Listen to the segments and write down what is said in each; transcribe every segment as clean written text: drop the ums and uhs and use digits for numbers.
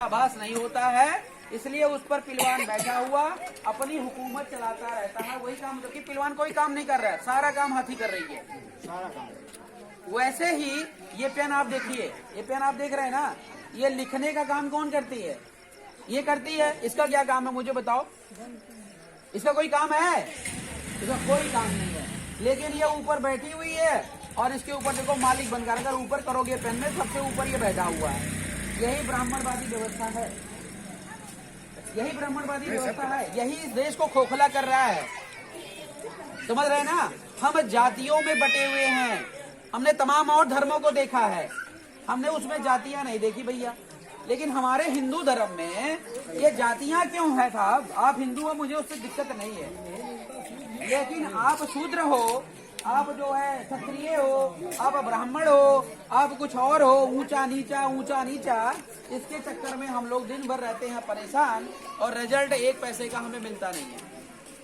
आभास नहीं होता है, इसलिए उस पर पिलवान बैठा हुआ अपनी हुकूमत चलाता रहता है। वही काम, जबकि पिलवान कोई काम नहीं कर रहा है, सारा काम हाथी कर रही है, सारा काम। वैसे ही ये पेन आप देखिए, ये पेन आप देख रहे हैं ना, ये लिखने का काम कौन करती है? ये करती है। इसका क्या काम है मुझे बताओ? इसका कोई काम है? इसका कोई काम नहीं है, लेकिन ये ऊपर बैठी हुई है और इसके ऊपर देखो मालिक बनकर अगर ऊपर करोगे पेन में, सबसे ऊपर ये बैठा हुआ है। यही ब्राह्मणवादी व्यवस्था है, यही ब्राह्मणवादी व्यवस्था है, यही इस देश को खोखला कर रहा है। समझ रहे हैं ना? हम जातियों में बटे हुए हैं, हमने तमाम और धर्मों को देखा है, हमने उसमें जातियां नहीं देखी भैया। लेकिन हमारे हिंदू धर्म में ये जातियां क्यों है साहब? आप हिंदू हो, मुझे उससे दिक्कत नहीं है, लेकिन आप शूद्र हो, आप जो है क्षत्रिय हो, आप ब्राह्मण हो, आप कुछ और हो, ऊंचा नीचा, इसके चक्कर में हम लोग दिन भर रहते हैं परेशान और रिजल्ट एक पैसे का हमें मिलता नहीं है।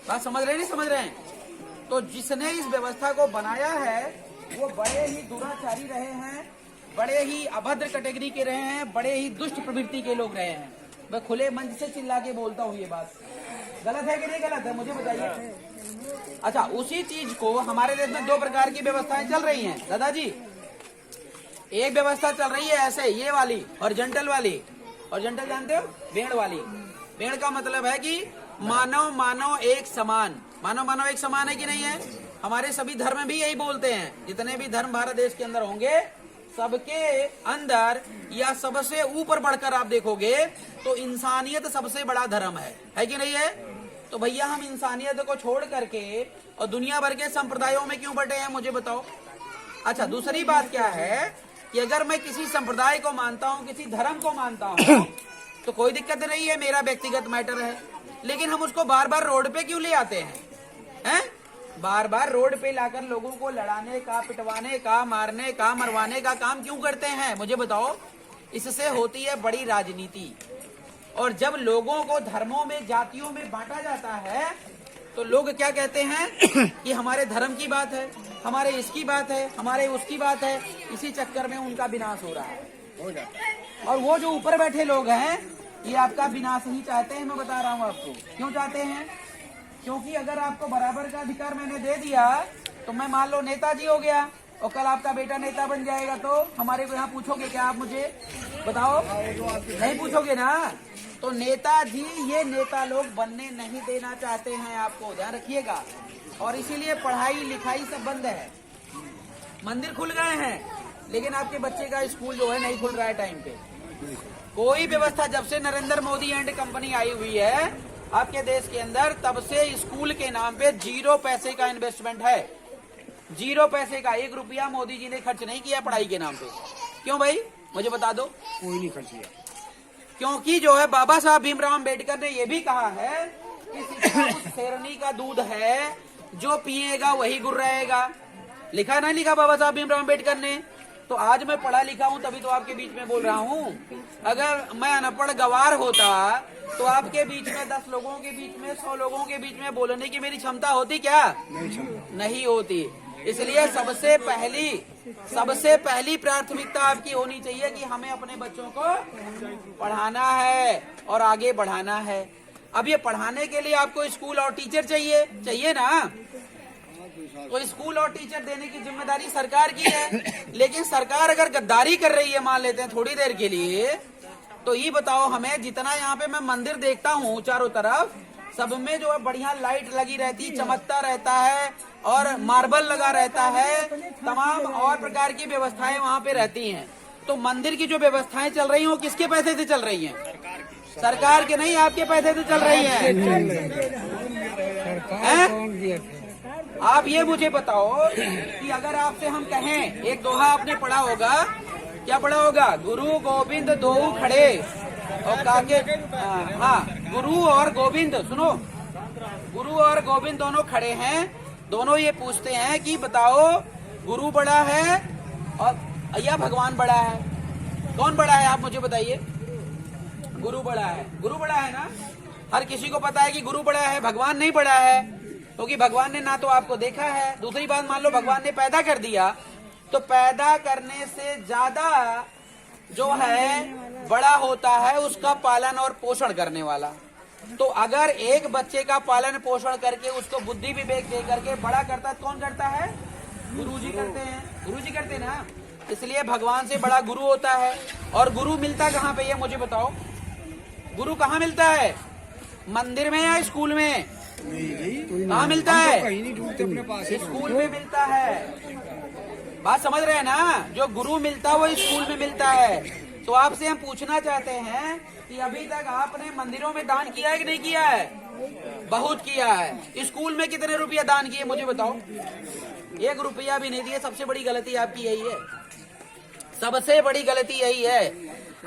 बात समझ रहे नहीं समझ रहे हैं? तो जिसने इस व्यवस्था को बनाया है वो बड़े ही दुराचारी रहे हैं, बड़े ही अभद्र कैटेगरी के रहे हैं, बड़े ही दुष्ट प्रवृत्ति के लोग रहे हैं। मैं खुले मंच से चिल्ला के बोलता हूँ, ये बात गलत है कि नहीं गलत है मुझे बताइए। अच्छा, उसी चीज को हमारे देश में दो प्रकार की व्यवस्थाएं चल रही हैं दादाजी। एक व्यवस्था चल रही है ऐसे, ये वाली हॉरिजॉन्टल वाली, हॉरिजॉन्टल जानते हो? भेड़ वाली। भेड़ का मतलब है कि मानव एक समान, मानव एक समान है कि नहीं है? हमारे सभी धर्म भी यही बोलते हैं, जितने भी धर्म भारत देश के अंदर होंगे सबके अंदर या सबसे ऊपर बढ़कर आप देखोगे तो इंसानियत सबसे बड़ा धर्म है कि नहीं है? तो भैया हम इंसानियत को छोड़ करके और दुनिया भर के संप्रदायों में क्यों बटे हैं मुझे बताओ। अच्छा, दूसरी बात क्या है कि अगर मैं किसी संप्रदाय को मानता हूँ, किसी धर्म को मानता हूँ तो कोई दिक्कत नहीं है, मेरा व्यक्तिगत मैटर है, लेकिन हम उसको बार बार रोड पे क्यों ले आते हैं? बार बार रोड पे लाकर लोगों को लड़ाने का, पिटवाने का, मारने का, मरवाने का काम क्यों करते हैं मुझे बताओ। इससे होती है बड़ी राजनीति, और जब लोगों को धर्मों में, जातियों में बांटा जाता है तो लोग क्या कहते हैं कि हमारे धर्म की बात है, हमारे इसकी बात है, हमारे उसकी बात है। इसी चक्कर में उनका विनाश हो रहा है। और वो जो ऊपर बैठे लोग हैं ये आपका विनाश ही चाहते हैं। मैं बता रहा हूँ आपको क्यों चाहते हैं। क्योंकि अगर आपको बराबर का अधिकार मैंने दे दिया तो मैं मान लो नेताजी हो गया और कल आपका बेटा नेता बन जाएगा, तो हमारे को यहाँ पूछोगे क्या आप मुझे बताओ? नहीं पूछोगे ना। तो नेताजी, ये नेता लोग बनने नहीं देना चाहते हैं, आपको ध्यान रखिएगा। और इसीलिए पढ़ाई लिखाई सब बंद है। मंदिर खुल गए हैं लेकिन आपके बच्चे का स्कूल जो है नहीं खुल रहा है टाइम पे। कोई व्यवस्था जब से नरेंद्र मोदी एंड कंपनी आई हुई है आपके देश के अंदर, तब से स्कूल के नाम पे 0 पैसे का इन्वेस्टमेंट है। 0 पैसे का, 1 रुपया मोदी जी ने खर्च नहीं किया पढ़ाई के नाम पे। क्यों भाई मुझे बता दो? कोई नहीं खर्च किया। क्योंकि जो है बाबा साहब भीमराव अम्बेडकर ने यह भी कहा है कि शिक्षा उस शेरनी का दूध है जो पिएगा वही गुर रहेगा। लिखा नहीं लिखा बाबा साहब भीमराव अम्बेडकर ने? तो आज मैं पढ़ा लिखा हूँ तभी तो आपके बीच में बोल रहा हूँ। अगर मैं अनपढ़ गवार होता तो आपके बीच में 10 लोगों के बीच में, 100 लोगों के बीच में बोलने की मेरी क्षमता होती क्या? नहीं होती। इसलिए सबसे पहली प्राथमिकता आपकी होनी चाहिए कि हमें अपने बच्चों को पढ़ाना है और आगे बढ़ाना है। अब ये पढ़ाने के लिए आपको स्कूल और टीचर चाहिए ना। तो स्कूल और टीचर देने की जिम्मेदारी सरकार की है, लेकिन सरकार अगर गद्दारी कर रही है मान लेते हैं थोड़ी देर के लिए, तो ये बताओ हमें, जितना यहाँ पे मैं मंदिर देखता हूँ चारों तरफ, सब में जो है बढ़िया लाइट लगी रहती, चमकता रहता है और मार्बल लगा रहता है, तमाम और प्रकार की व्यवस्थाएं वहाँ पे रहती हैं। तो मंदिर की जो व्यवस्थाएं चल रही हैं वो किसके पैसे से चल रही हैं? सरकार के नहीं, आपके पैसे से चल रही हैं। आप ये मुझे बताओ कि अगर आपसे हम कहें, एक दोहा आपने पढ़ा होगा, क्या पढ़ा होगा? गुरु गोविंद दोऊ खड़े और काके, हाँ, गुरु और गोविंद, सुनो, गुरु और गोविंद दोनों खड़े हैं, दोनों ये पूछते हैं कि बताओ गुरु बड़ा है और या भगवान बड़ा है? कौन बड़ा है आप मुझे बताइए? गुरु बड़ा है ना। हर किसी को पता है कि गुरु बड़ा है, भगवान नहीं बड़ा है, क्योंकि भगवान ने ना तो आपको देखा है। दूसरी बात, मान लो भगवान ने पैदा कर दिया तो पैदा करने से ज्यादा जो है बड़ा होता है उसका पालन और पोषण करने वाला। तो अगर एक बच्चे का पालन पोषण करके उसको बुद्धि विवेक दे करके बड़ा करता है, कौन करता है? गुरुजी करते हैं, गुरुजी करते हैं ना। इसलिए भगवान से बड़ा गुरु होता है। और गुरु मिलता कहाँ पे, ये मुझे बताओ, गुरु कहाँ मिलता है? मंदिर में या स्कूल में? कहाँ मिलता है? स्कूल में मिलता है। बात समझ रहे हैं ना? जो गुरु मिलता है वो स्कूल में मिलता है। तो आपसे हम पूछना चाहते हैं कि अभी तक आपने मंदिरों में दान किया है कि नहीं किया है? बहुत किया है। स्कूल में कितने रुपया दान किए मुझे बताओ? 1 रुपया भी नहीं दिए। सबसे बड़ी गलती आपकी यही है, सबसे बड़ी गलती यही है।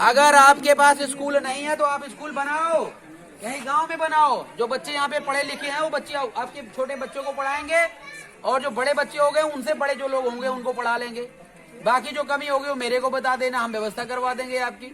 अगर आपके पास स्कूल नहीं है तो आप स्कूल बनाओ, कहीं गांव में बनाओ। जो बच्चे यहाँ पे पढ़े लिखे हैं वो बच्चे आपके छोटे बच्चों को पढ़ाएंगे, और जो बड़े बच्चे हो गए उनसे बड़े जो लोग होंगे उनको पढ़ा लेंगे। बाकी जो कमी होगी वो मेरे को बता देना, हम व्यवस्था करवा देंगे आपकी।